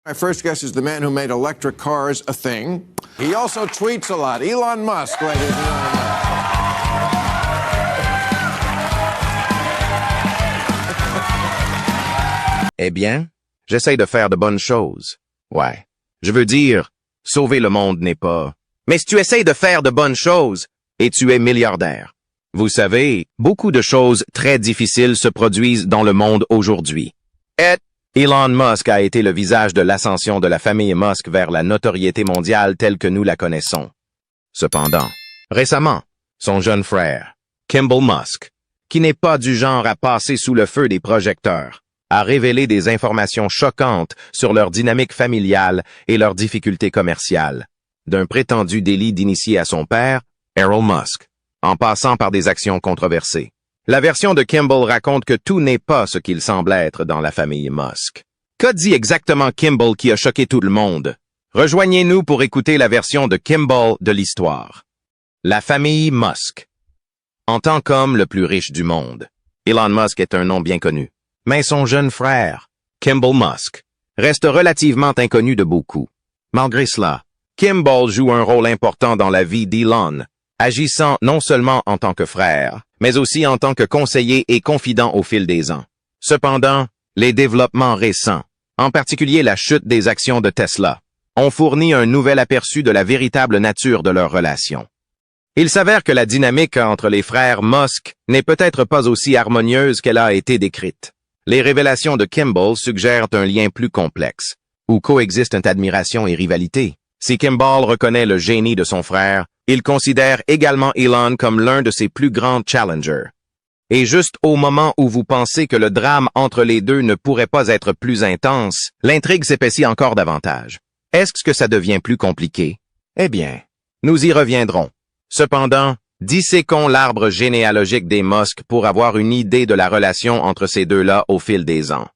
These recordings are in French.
My first guest is the man who made electric cars a thing. He also tweets a lot. Elon Musk, ladies and gentlemen. Eh bien, j'essaye de faire de bonnes choses. Ouais. Je veux dire, sauver le monde n'est pas... Mais si tu essayes de faire de bonnes choses, et tu es milliardaire. Vous savez, beaucoup de choses très difficiles se produisent dans le monde aujourd'hui. Et Elon Musk a été le visage de l'ascension de la famille Musk vers la notoriété mondiale telle que nous la connaissons. Cependant, récemment, son jeune frère, Kimball Musk, qui n'est pas du genre à passer sous le feu des projecteurs, a révélé des informations choquantes sur leur dynamique familiale et leurs difficultés commerciales, d'un prétendu délit d'initié à son père, Elon Musk, en passant par des actions controversées. La version de Kimball raconte que tout n'est pas ce qu'il semble être dans la famille Musk. Qu'a dit exactement Kimball qui a choqué tout le monde? Rejoignez-nous pour écouter la version de Kimball de l'histoire. La famille Musk. En tant qu'homme le plus riche du monde, Elon Musk est un nom bien connu. Mais son jeune frère, Kimball Musk, reste relativement inconnu de beaucoup. Malgré cela, Kimball joue un rôle important dans la vie d'Elon, agissant non seulement en tant que frère, mais aussi en tant que conseiller et confident au fil des ans. Cependant, les développements récents, en particulier la chute des actions de Tesla, ont fourni un nouvel aperçu de la véritable nature de leur relation. Il s'avère que la dynamique entre les frères Musk n'est peut-être pas aussi harmonieuse qu'elle a été décrite. Les révélations de Kimball suggèrent un lien plus complexe, où coexistent admiration et rivalité. Si Kimball reconnaît le génie de son frère, il considère également Elon comme l'un de ses plus grands challengers. Et juste au moment où vous pensez que le drame entre les deux ne pourrait pas être plus intense, l'intrigue s'épaissit encore davantage. Est-ce que ça devient plus compliqué? Eh bien, nous y reviendrons. Cependant, disséquons l'arbre généalogique des Musk pour avoir une idée de la relation entre ces deux-là au fil des ans.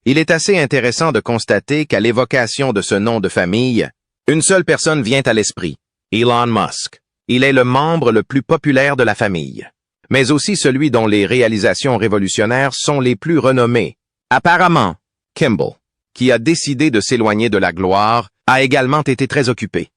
Il est assez intéressant de constater qu'à l'évocation de ce nom de famille, une seule personne vient à l'esprit, Elon Musk. Il est le membre le plus populaire de la famille, mais aussi celui dont les réalisations révolutionnaires sont les plus renommées. Apparemment, Kimball, qui a décidé de s'éloigner de la gloire, a également été très occupé.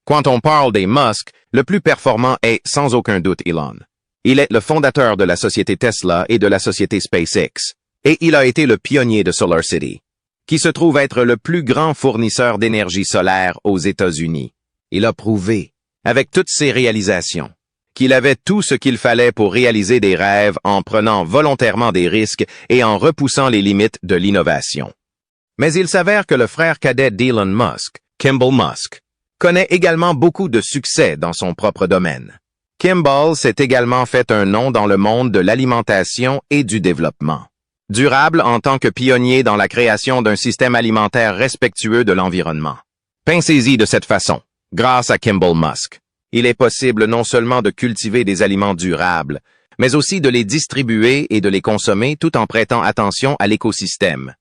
Quand on parle des Musk, le plus performant est sans aucun doute Elon. Il est le fondateur de la société Tesla et de la société SpaceX, et il a été le pionnier de SolarCity, qui se trouve être le plus grand fournisseur d'énergie solaire aux États-Unis. Il a prouvé, avec toutes ses réalisations, qu'il avait tout ce qu'il fallait pour réaliser des rêves en prenant volontairement des risques et en repoussant les limites de l'innovation. Mais il s'avère que le frère cadet d'Elon Musk, Kimball Musk, connaît également beaucoup de succès dans son propre domaine. Kimball s'est également fait un nom dans le monde de l'alimentation et du développement. Durable en tant que pionnier dans la création d'un système alimentaire respectueux de l'environnement. Pensez-y de cette façon. Grâce à Kimball Musk, il est possible non seulement de cultiver des aliments durables, mais aussi de les distribuer et de les consommer tout en prêtant attention à l'écosystème.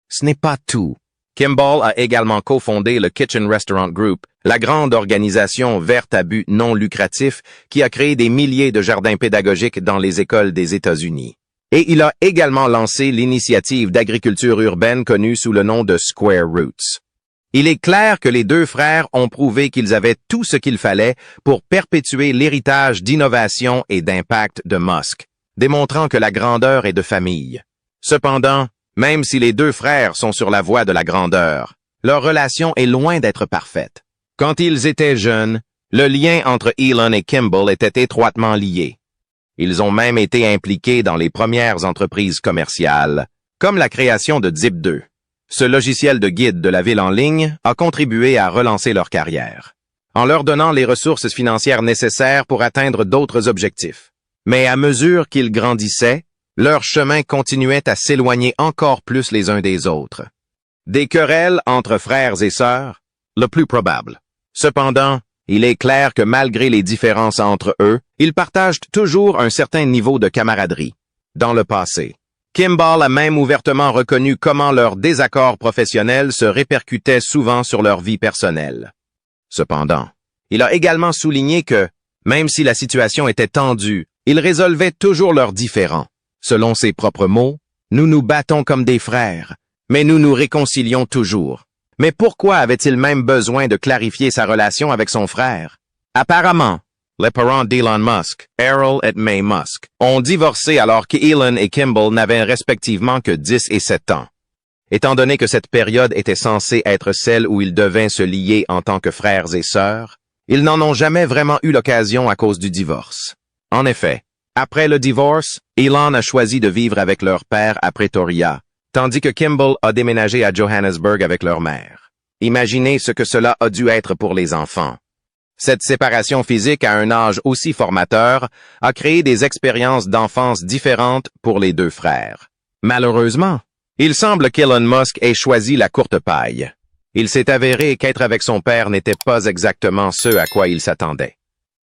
Ce n'est pas tout. Kimball a également cofondé le Kitchen Restaurant Group, la grande organisation verte à but non lucratif qui a créé des milliers de jardins pédagogiques dans les écoles des États-Unis. Et il a également lancé l'initiative d'agriculture urbaine connue sous le nom de Square Roots. Il est clair que les deux frères ont prouvé qu'ils avaient tout ce qu'il fallait pour perpétuer l'héritage d'innovation et d'impact de Musk, démontrant que la grandeur est de famille. Cependant, même si les deux frères sont sur la voie de la grandeur, leur relation est loin d'être parfaite. Quand ils étaient jeunes, le lien entre Elon et Kimball était étroitement lié. Ils ont même été impliqués dans les premières entreprises commerciales, comme la création de Zip2. Ce logiciel de guide de la ville en ligne a contribué à relancer leur carrière, en leur donnant les ressources financières nécessaires pour atteindre d'autres objectifs. Mais à mesure qu'ils grandissaient, leur chemin continuait à s'éloigner encore plus les uns des autres. Des querelles entre frères et sœurs, le plus probable. Cependant, il est clair que malgré les différences entre eux, ils partagent toujours un certain niveau de camaraderie. Dans le passé, Kimball a même ouvertement reconnu comment leurs désaccords professionnels se répercutaient souvent sur leur vie personnelle. Cependant, il a également souligné que, même si la situation était tendue, ils résolvaient toujours leurs différends. Selon ses propres mots, « Nous nous battons comme des frères, mais nous nous réconcilions toujours. » Mais pourquoi avait-il même besoin de clarifier sa relation avec son frère? Apparemment, les parents d'Elon Musk, Errol et May Musk, ont divorcé alors qu'Elon et Kimball n'avaient respectivement que 10 et 7 ans. Étant donné que cette période était censée être celle où ils devaient se lier en tant que frères et sœurs, ils n'en ont jamais vraiment eu l'occasion à cause du divorce. En effet, après le divorce, Elon a choisi de vivre avec leur père à Pretoria, tandis que Kimball a déménagé à Johannesburg avec leur mère. Imaginez ce que cela a dû être pour les enfants. Cette séparation physique à un âge aussi formateur a créé des expériences d'enfance différentes pour les deux frères. Malheureusement, il semble qu'Elon Musk ait choisi la courte paille. Il s'est avéré qu'être avec son père n'était pas exactement ce à quoi il s'attendait.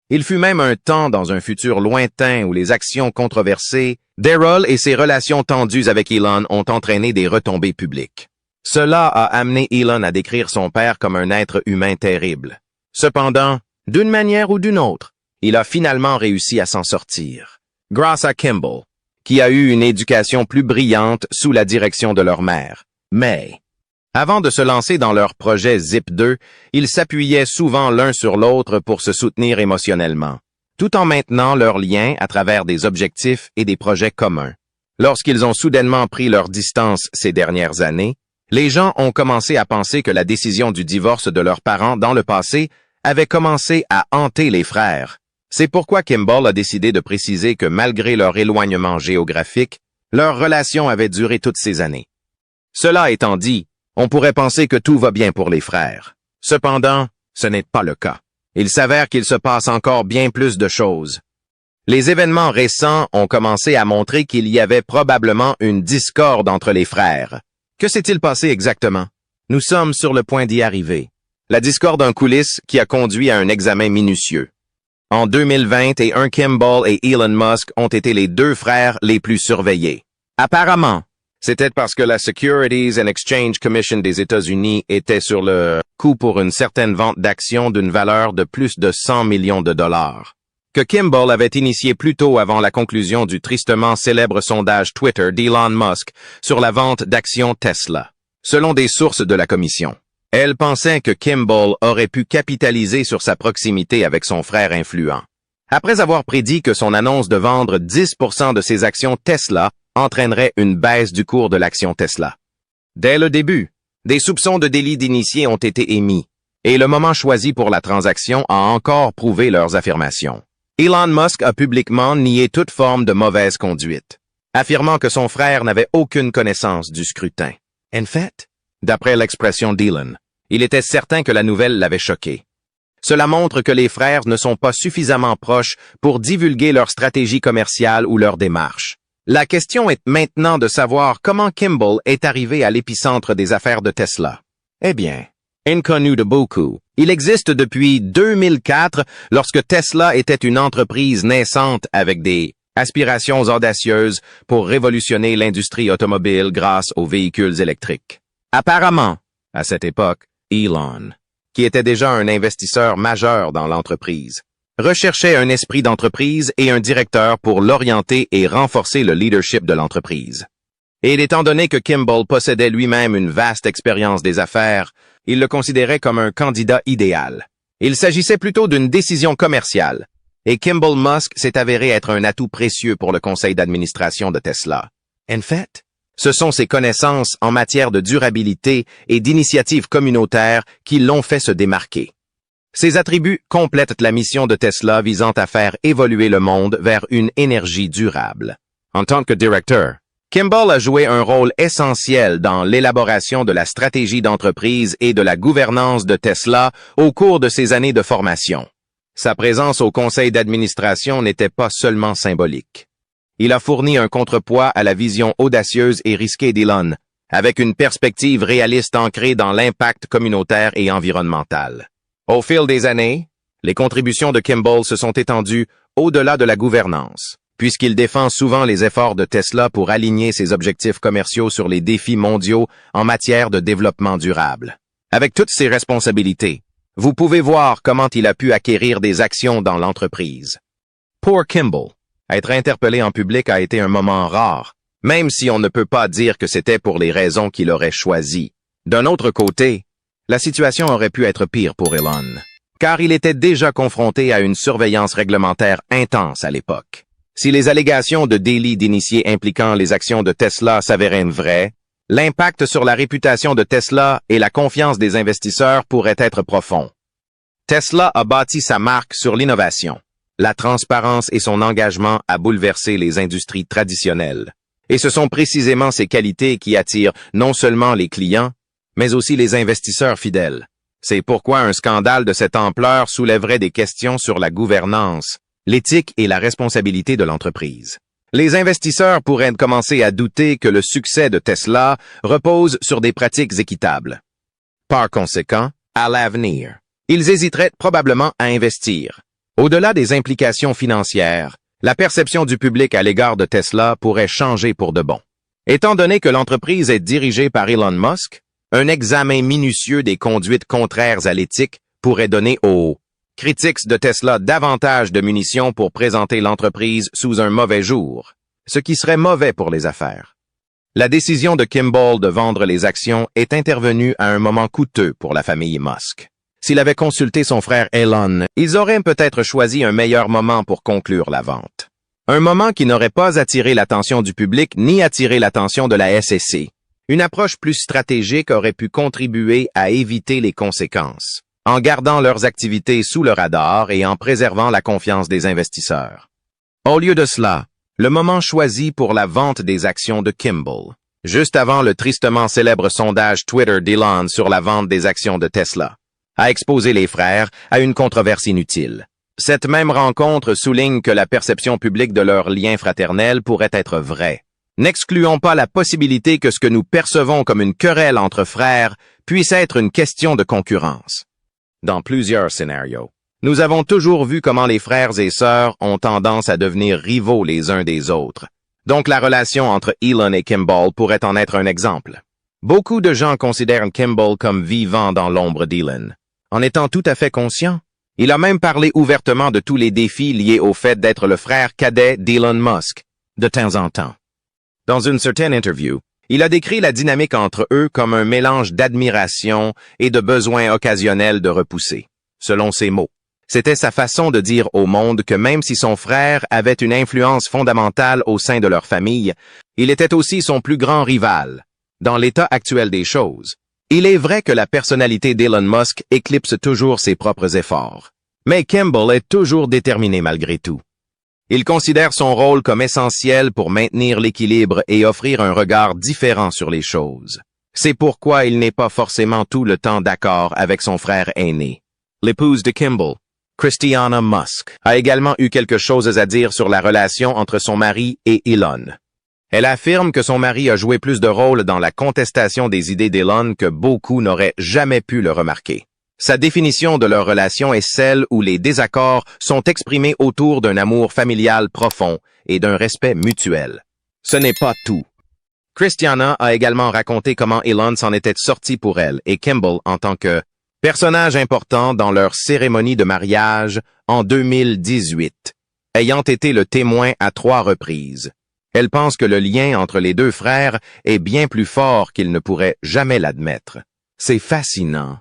Il fut même un temps dans un futur lointain où les actions controversées d'Errol et ses relations tendues avec Elon ont entraîné des retombées publiques. Cela a amené Elon à décrire son père comme un être humain terrible. Cependant, d'une manière ou d'une autre, il a finalement réussi à s'en sortir, grâce à Kimball, qui a eu une éducation plus brillante sous la direction de leur mère, May. Avant de se lancer dans leur projet Zip 2, ils s'appuyaient souvent l'un sur l'autre pour se soutenir émotionnellement, tout en maintenant leur lien à travers des objectifs et des projets communs. Lorsqu'ils ont soudainement pris leur distance ces dernières années, les gens ont commencé à penser que la décision du divorce de leurs parents dans le passé avait commencé à hanter les frères. C'est pourquoi Kimball a décidé de préciser que malgré leur éloignement géographique, leur relation avait duré toutes ces années. Cela étant dit, on pourrait penser que tout va bien pour les frères. Cependant, ce n'est pas le cas. Il s'avère qu'il se passe encore bien plus de choses. Les événements récents ont commencé à montrer qu'il y avait probablement une discorde entre les frères. Que s'est-il passé exactement? Nous sommes sur le point d'y arriver. La discorde en coulisses qui a conduit à un examen minutieux. En 2021, Kimball et Elon Musk ont été les deux frères les plus surveillés. Apparemment, c'était parce que la Securities and Exchange Commission des États-Unis était sur le coup pour une certaine vente d'actions d'une valeur de plus de 100 millions de dollars, que Kimball avait initié plus tôt avant la conclusion du tristement célèbre sondage Twitter d'Elon Musk sur la vente d'actions Tesla. Selon des sources de la commission, elle pensait que Kimball aurait pu capitaliser sur sa proximité avec son frère influent. Après avoir prédit que son annonce de vendre 10% de ses actions Tesla entraînerait une baisse du cours de l'action Tesla. Dès le début, des soupçons de délit d'initié ont été émis, et le moment choisi pour la transaction a encore prouvé leurs affirmations. Elon Musk a publiquement nié toute forme de mauvaise conduite, affirmant que son frère n'avait aucune connaissance du scrutin. En fait, d'après l'expression d'Elon, il était certain que la nouvelle l'avait choqué. Cela montre que les frères ne sont pas suffisamment proches pour divulguer leur stratégie commerciale ou leur démarche. La question est maintenant de savoir comment Kimball est arrivé à l'épicentre des affaires de Tesla. Eh bien, inconnu de beaucoup, il existe depuis 2004 lorsque Tesla était une entreprise naissante avec des aspirations audacieuses pour révolutionner l'industrie automobile grâce aux véhicules électriques. Apparemment, à cette époque, Elon, qui était déjà un investisseur majeur dans l'entreprise, recherchait un esprit d'entreprise et un directeur pour l'orienter et renforcer le leadership de l'entreprise. Et étant donné que Kimball possédait lui-même une vaste expérience des affaires, il le considérait comme un candidat idéal. Il s'agissait plutôt d'une décision commerciale, et Kimball Musk s'est avéré être un atout précieux pour le conseil d'administration de Tesla. En fait, ce sont ses connaissances en matière de durabilité et d'initiatives communautaires qui l'ont fait se démarquer. Ces attributs complètent la mission de Tesla visant à faire évoluer le monde vers une énergie durable. En tant que directeur, Kimball a joué un rôle essentiel dans l'élaboration de la stratégie d'entreprise et de la gouvernance de Tesla au cours de ses années de formation. Sa présence au conseil d'administration n'était pas seulement symbolique. Il a fourni un contrepoids à la vision audacieuse et risquée d'Elon, avec une perspective réaliste ancrée dans l'impact communautaire et environnemental. Au fil des années, les contributions de Kimball se sont étendues au-delà de la gouvernance, puisqu'il défend souvent les efforts de Tesla pour aligner ses objectifs commerciaux sur les défis mondiaux en matière de développement durable. Avec toutes ces responsabilités, vous pouvez voir comment il a pu acquérir des actions dans l'entreprise. Pour Kimball, être interpellé en public a été un moment rare, même si on ne peut pas dire que c'était pour les raisons qu'il aurait choisies. D'un autre côté, La situation aurait pu être pire pour Elon, car il était déjà confronté à une surveillance réglementaire intense à l'époque. Si les allégations de délit d'initié impliquant les actions de Tesla s'avéraient vraies, l'impact sur la réputation de Tesla et la confiance des investisseurs pourrait être profond. Tesla a bâti sa marque sur l'innovation, la transparence et son engagement à bouleverser les industries traditionnelles. Et ce sont précisément ces qualités qui attirent non seulement les clients, mais aussi les investisseurs fidèles. C'est pourquoi un scandale de cette ampleur soulèverait des questions sur la gouvernance, l'éthique et la responsabilité de l'entreprise. Les investisseurs pourraient commencer à douter que le succès de Tesla repose sur des pratiques équitables. Par conséquent, à l'avenir, ils hésiteraient probablement à investir. Au-delà des implications financières, la perception du public à l'égard de Tesla pourrait changer pour de bon. Étant donné que l'entreprise est dirigée par Elon Musk, un examen minutieux des conduites contraires à l'éthique pourrait donner aux critiques de Tesla davantage de munitions pour présenter l'entreprise sous un mauvais jour, ce qui serait mauvais pour les affaires. La décision de Kimball de vendre les actions est intervenue à un moment coûteux pour la famille Musk. S'il avait consulté son frère Elon, ils auraient peut-être choisi un meilleur moment pour conclure la vente. Un moment qui n'aurait pas attiré l'attention du public ni attiré l'attention de la SEC. Une approche plus stratégique aurait pu contribuer à éviter les conséquences, en gardant leurs activités sous le radar et en préservant la confiance des investisseurs. Au lieu de cela, le moment choisi pour la vente des actions de Kimball, juste avant le tristement célèbre sondage Twitter d'Elon sur la vente des actions de Tesla, a exposé les frères à une controverse inutile. Cette même rencontre souligne que la perception publique de leur lien fraternel pourrait être vraie. N'excluons pas la possibilité que ce que nous percevons comme une querelle entre frères puisse être une question de concurrence. Dans plusieurs scénarios, nous avons toujours vu comment les frères et sœurs ont tendance à devenir rivaux les uns des autres. Donc la relation entre Elon et Kimball pourrait en être un exemple. Beaucoup de gens considèrent Kimball comme vivant dans l'ombre d'Elon. En étant tout à fait conscient, il a même parlé ouvertement de tous les défis liés au fait d'être le frère cadet d'Elon Musk, de temps en temps. Dans une certaine interview, il a décrit la dynamique entre eux comme un mélange d'admiration et de besoin occasionnel de repousser. Selon ses mots, c'était sa façon de dire au monde que même si son frère avait une influence fondamentale au sein de leur famille, il était aussi son plus grand rival. Dans l'état actuel des choses, il est vrai que la personnalité d'Elon Musk éclipse toujours ses propres efforts. Mais Kimball est toujours déterminé malgré tout. Il considère son rôle comme essentiel pour maintenir l'équilibre et offrir un regard différent sur les choses. C'est pourquoi il n'est pas forcément tout le temps d'accord avec son frère aîné. L'épouse de Kimball, Christiana Musk, a également eu quelque chose à dire sur la relation entre son mari et Elon. Elle affirme que son mari a joué plus de rôle dans la contestation des idées d'Elon que beaucoup n'auraient jamais pu le remarquer. Sa définition de leur relation est celle où les désaccords sont exprimés autour d'un amour familial profond et d'un respect mutuel. Ce n'est pas tout. Christiana a également raconté comment Elon s'en était sorti pour elle et Kimball en tant que personnage important dans leur cérémonie de mariage en 2018, ayant été le témoin à 3 reprises. Elle pense que le lien entre les deux frères est bien plus fort qu'il ne pourrait jamais l'admettre. C'est fascinant.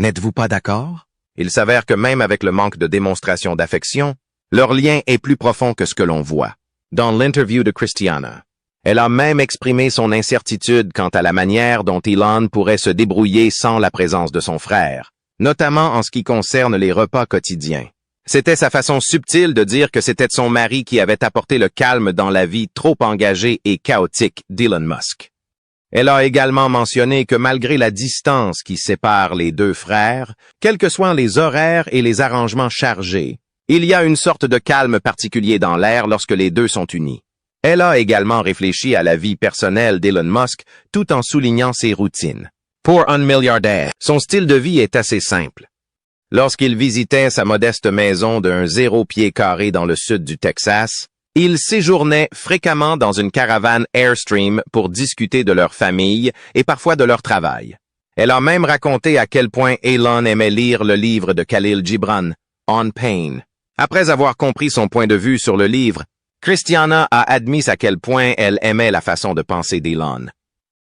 N'êtes-vous pas d'accord? Il s'avère que même avec le manque de démonstration d'affection, leur lien est plus profond que ce que l'on voit. Dans l'interview de Christiana, elle a même exprimé son incertitude quant à la manière dont Elon pourrait se débrouiller sans la présence de son frère, notamment en ce qui concerne les repas quotidiens. C'était sa façon subtile de dire que c'était son mari qui avait apporté le calme dans la vie trop engagée et chaotique d'Elon Musk. Elle a également mentionné que malgré la distance qui sépare les deux frères, quels que soient les horaires et les arrangements chargés, il y a une sorte de calme particulier dans l'air lorsque les deux sont unis. Elle a également réfléchi à la vie personnelle d'Elon Musk tout en soulignant ses routines. Pour un milliardaire, son style de vie est assez simple. Lorsqu'il visitait sa modeste maison d'un 0 pied carré dans le sud du Texas, il séjournait fréquemment dans une caravane Airstream pour discuter de leur famille et parfois de leur travail. Elle a même raconté à quel point Elon aimait lire le livre de Khalil Gibran, On Pain. Après avoir compris son point de vue sur le livre, Christiana a admis à quel point elle aimait la façon de penser d'Elon.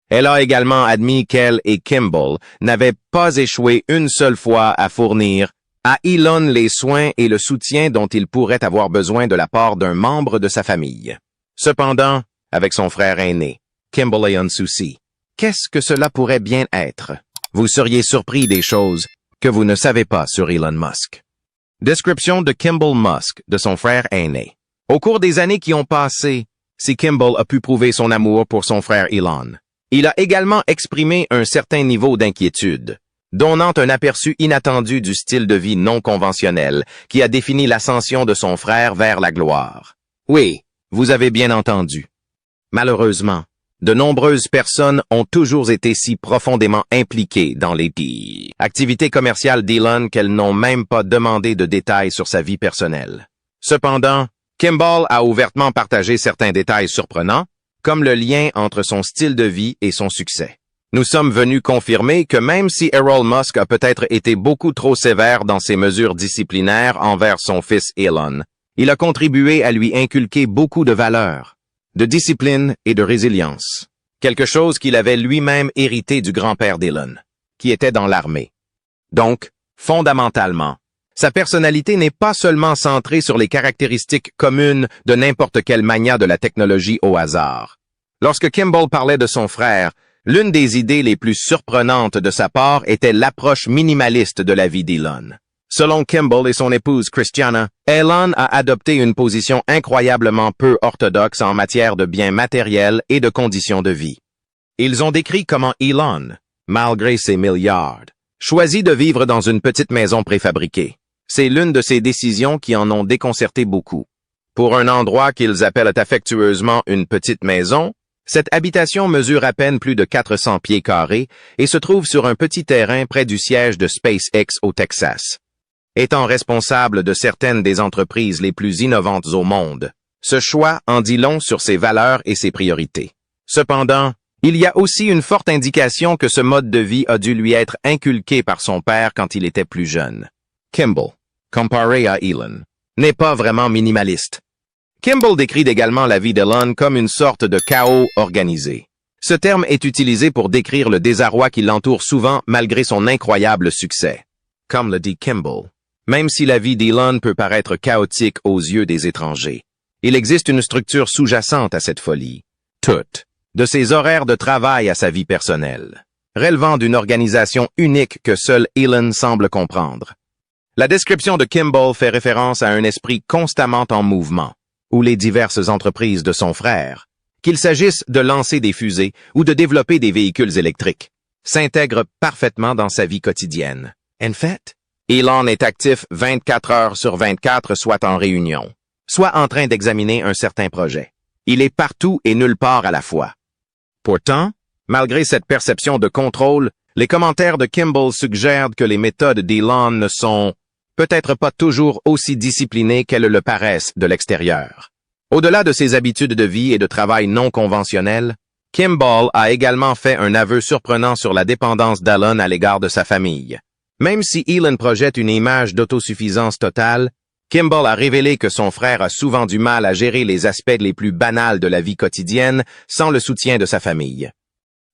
Elle a également admis qu'elle et Kimball n'avaient pas échoué une seule fois à fournir à Elon les soins et le soutien dont il pourrait avoir besoin de la part d'un membre de sa famille. Cependant, avec son frère aîné, Kimball et un souci. Qu'est-ce que cela pourrait bien être? Vous seriez surpris des choses que vous ne savez pas sur Elon Musk. Description de Kimball Musk, de son frère aîné. Au cours des années qui ont passé, si Kimball a pu prouver son amour pour son frère Elon, il a également exprimé un certain niveau d'inquiétude, donnant un aperçu inattendu du style de vie non conventionnel qui a défini l'ascension de son frère vers la gloire. Oui, vous avez bien entendu. Malheureusement, de nombreuses personnes ont toujours été si profondément impliquées dans les activités commerciales d'Elon qu'elles n'ont même pas demandé de détails sur sa vie personnelle. Cependant, Kimball a ouvertement partagé certains détails surprenants, comme le lien entre son style de vie et son succès. Nous sommes venus confirmer que même si Elon Musk a peut-être été beaucoup trop sévère dans ses mesures disciplinaires envers son fils Elon, il a contribué à lui inculquer beaucoup de valeurs, de discipline et de résilience, quelque chose qu'il avait lui-même hérité du grand-père d'Elon, qui était dans l'armée. Donc, fondamentalement, sa personnalité n'est pas seulement centrée sur les caractéristiques communes de n'importe quel magnat de la technologie au hasard. Lorsque Kimball parlait de son frère, l'une des idées les plus surprenantes de sa part était l'approche minimaliste de la vie d'Elon. Selon Kimball et son épouse Christiana, Elon a adopté une position incroyablement peu orthodoxe en matière de biens matériels et de conditions de vie. Ils ont décrit comment Elon, malgré ses milliards, choisit de vivre dans une petite maison préfabriquée. C'est l'une de ces décisions qui en ont déconcerté beaucoup. Pour un endroit qu'ils appellent affectueusement une petite maison, cette habitation mesure à peine plus de 400 pieds carrés et se trouve sur un petit terrain près du siège de SpaceX au Texas. Étant responsable de certaines des entreprises les plus innovantes au monde, ce choix en dit long sur ses valeurs et ses priorités. Cependant, il y a aussi une forte indication que ce mode de vie a dû lui être inculqué par son père quand il était plus jeune. Kimball, comparé à Elon, n'est pas vraiment minimaliste. Kimball décrit également la vie d'Elon comme une sorte de chaos organisé. Ce terme est utilisé pour décrire le désarroi qui l'entoure souvent malgré son incroyable succès. Comme le dit Kimball, même si la vie d'Elon peut paraître chaotique aux yeux des étrangers, il existe une structure sous-jacente à cette folie. Toute, de ses horaires de travail à sa vie personnelle, relevant d'une organisation unique que seul Elon semble comprendre. La description de Kimball fait référence à un esprit constamment en mouvement, ou les diverses entreprises de son frère, qu'il s'agisse de lancer des fusées ou de développer des véhicules électriques, s'intègrent parfaitement dans sa vie quotidienne. En fait, Elon est actif 24 heures sur 24, soit en réunion, soit en train d'examiner un certain projet. Il est partout et nulle part à la fois. Pourtant, malgré cette perception de contrôle, les commentaires de Kimball suggèrent que les méthodes d'Elon ne sont peut-être pas toujours aussi disciplinées qu'elles le paraissent de l'extérieur. Au-delà de ses habitudes de vie et de travail non conventionnelles, Kimball a également fait un aveu surprenant sur la dépendance d'Elon à l'égard de sa famille. Même si Elon projette une image d'autosuffisance totale, Kimball a révélé que son frère a souvent du mal à gérer les aspects les plus banals de la vie quotidienne sans le soutien de sa famille.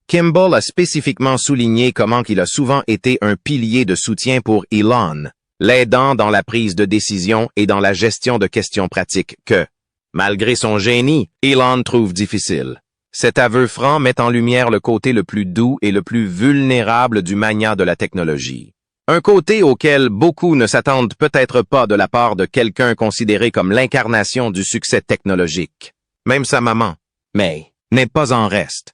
Kimball a spécifiquement souligné comment il a souvent été un pilier de soutien pour Elon, l'aidant dans la prise de décision et dans la gestion de questions pratiques que, malgré son génie, Elon trouve difficile. Cet aveu franc met en lumière le côté le plus doux et le plus vulnérable du magnat de la technologie. Un côté auquel beaucoup ne s'attendent peut-être pas de la part de quelqu'un considéré comme l'incarnation du succès technologique. Même sa maman, mais, n'est pas en reste.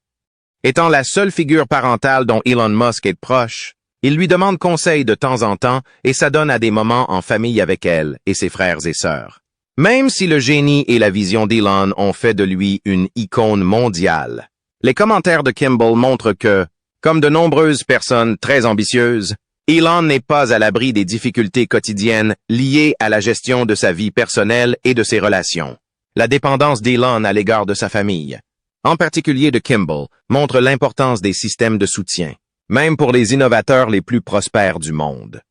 Étant la seule figure parentale dont Elon Musk est proche, il lui demande conseil de temps en temps et s'adonne à des moments en famille avec elle et ses frères et sœurs. Même si le génie et la vision d'Elon ont fait de lui une icône mondiale, les commentaires de Kimball montrent que, comme de nombreuses personnes très ambitieuses, Elon n'est pas à l'abri des difficultés quotidiennes liées à la gestion de sa vie personnelle et de ses relations. La dépendance d'Elon à l'égard de sa famille, en particulier de Kimball, montre l'importance des systèmes de soutien, même pour les innovateurs les plus prospères du monde.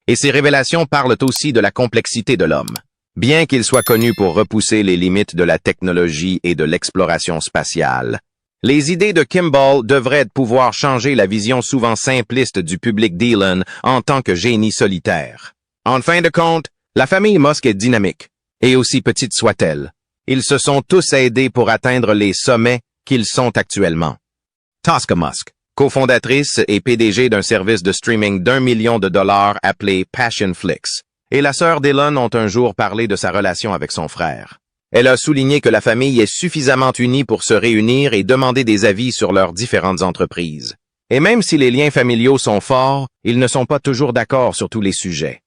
Et ces révélations parlent aussi de la complexité de l'homme. Bien qu'il soit connu pour repousser les limites de la technologie et de l'exploration spatiale, Les idées de Kimball devraient pouvoir changer la vision souvent simpliste du public d'Elon en tant que génie solitaire. En fin de compte, la famille Musk est dynamique, et aussi petite soit-elle. Ils se sont tous aidés pour atteindre les sommets qu'ils sont actuellement. Tosca Musk, cofondatrice et PDG d'un service de streaming d'1 million de dollars appelé Passionflix, et la sœur d'Elon ont un jour parlé de sa relation avec son frère. Elle a souligné que la famille est suffisamment unie pour se réunir et demander des avis sur leurs différentes entreprises. Et même si les liens familiaux sont forts, ils ne sont pas toujours d'accord sur tous les sujets.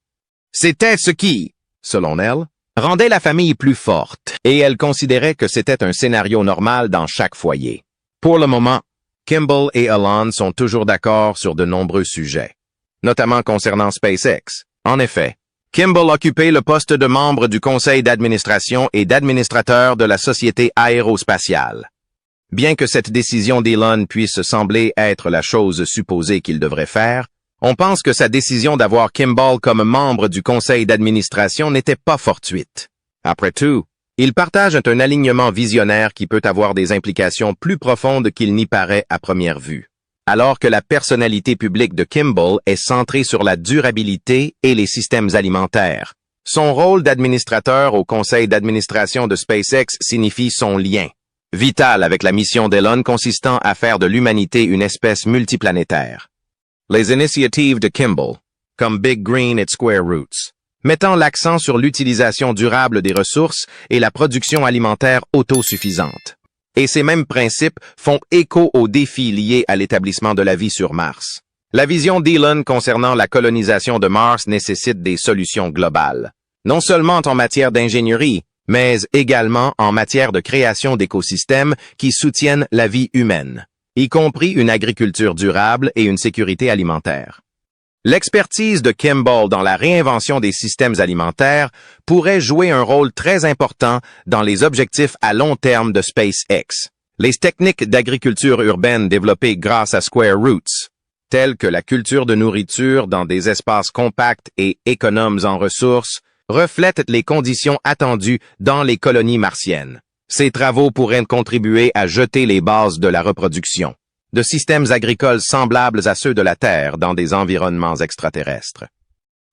C'était ce qui, selon elle, rendait la famille plus forte, et elle considérait que c'était un scénario normal dans chaque foyer. Pour le moment, Kimball et Elon sont toujours d'accord sur de nombreux sujets, notamment concernant SpaceX. En effet, Kimball occupait le poste de membre du conseil d'administration et d'administrateur de la société aérospatiale. Bien que cette décision d'Elon puisse sembler être la chose supposée qu'il devrait faire, on pense que sa décision d'avoir Kimball comme membre du conseil d'administration n'était pas fortuite. Après tout, ils partagent un alignement visionnaire qui peut avoir des implications plus profondes qu'il n'y paraît à première vue. Alors que la personnalité publique de Kimball est centrée sur la durabilité et les systèmes alimentaires. Son rôle d'administrateur au conseil d'administration de SpaceX signifie son lien, vital avec la mission d'Elon consistant à faire de l'humanité une espèce multiplanétaire. Les initiatives de Kimball, comme Big Green et Square Roots, mettant l'accent sur l'utilisation durable des ressources et la production alimentaire autosuffisante. Et ces mêmes principes font écho aux défis liés à l'établissement de la vie sur Mars. La vision d'Elon concernant la colonisation de Mars nécessite des solutions globales, non seulement en matière d'ingénierie, mais également en matière de création d'écosystèmes qui soutiennent la vie humaine, y compris une agriculture durable et une sécurité alimentaire. L'expertise de Kimball dans la réinvention des systèmes alimentaires pourrait jouer un rôle très important dans les objectifs à long terme de SpaceX. Les techniques d'agriculture urbaine développées grâce à Square Roots, telles que la culture de nourriture dans des espaces compacts et économes en ressources, reflètent les conditions attendues dans les colonies martiennes. Ces travaux pourraient contribuer à jeter les bases de la reproduction de systèmes agricoles semblables à ceux de la Terre dans des environnements extraterrestres.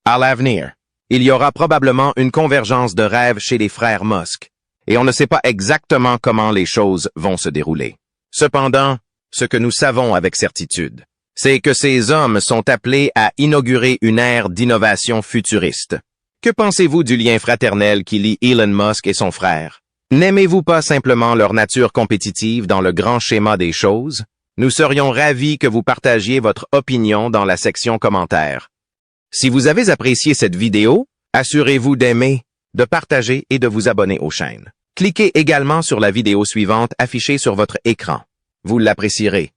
À l'avenir, il y aura probablement une convergence de rêves chez les frères Musk, et on ne sait pas exactement comment les choses vont se dérouler. Cependant, ce que nous savons avec certitude, c'est que ces hommes sont appelés à inaugurer une ère d'innovation futuriste. Que pensez-vous du lien fraternel qui lie Elon Musk et son frère? N'aimez-vous pas simplement leur nature compétitive dans le grand schéma des choses? Nous serions ravis que vous partagiez votre opinion dans la section commentaires. Si vous avez apprécié cette vidéo, assurez-vous d'aimer, de partager et de vous abonner aux chaînes. Cliquez également sur la vidéo suivante affichée sur votre écran. Vous l'apprécierez.